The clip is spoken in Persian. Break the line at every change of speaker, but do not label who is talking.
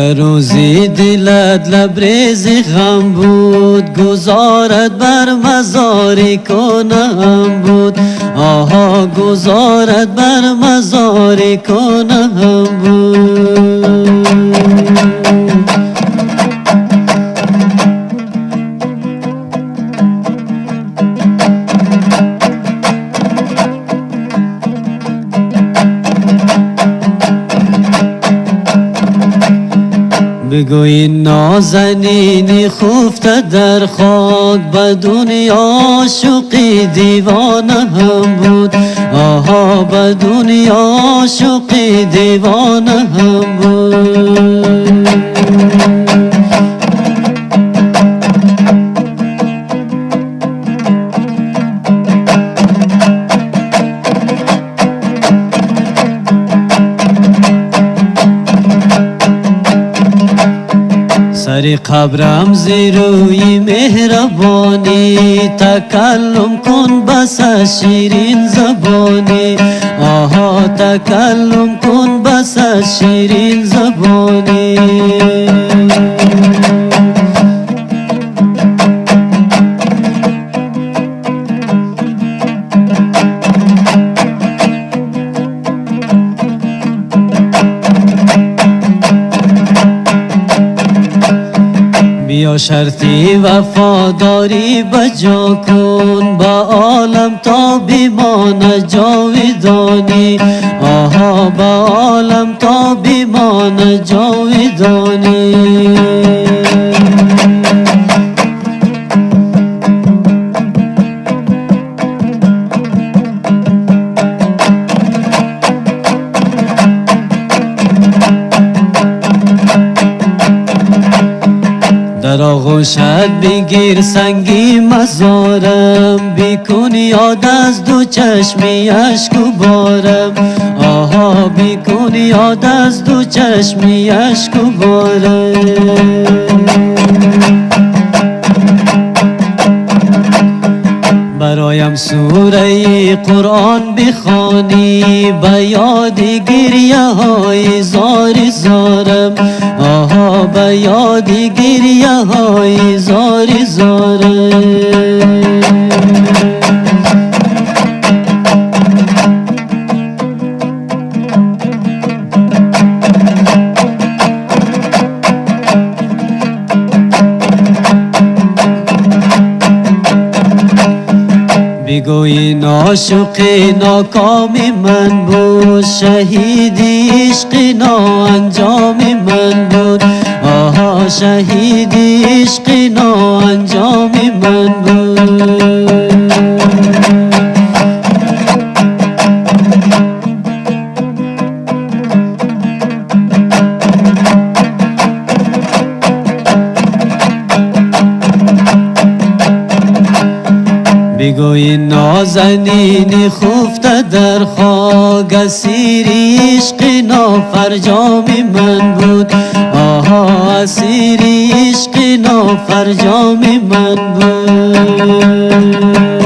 اگر روزی دلت لبریز غم بود، گذارت بر مزاری کنم بود. آها گذارت بر مزاری کنم بود. بگوی نازنینی خفته در خاک، به دنیا عاشقی دیوانه هم بود. آها به دنیا عاشقی دیوانه هم بود. سر قبرم زیروی مهربانی، تکلم کن بس شیرین زبانی. آها تکلم کن بس شیرین زبانی. بیا شرطی وفاداری بجا کن، با عالم تا بیمانه جاویدانی. آها با عالم تا بیمانه جاویدانی. در آغوشت بگیر سنگی مزارم، بیکن یاد از دو چشمی اشک و بارم. آها بیکن یاد از دو چشمی اشک و بارم. برایم سوره قرآن بخوانی، به یاد گریه های زاری زارم. آها به یاد گریه های زاری زارم. بگوی ناشقی ناکامی من بود، شهیدی عشق ناانجام من بود. آها شهیدی عشق ناانجام من بود. بگوی نازنینی خفته در خاک، اسیری عشق نافرجام من بود. آها اسیری عشق نافرجام من بود.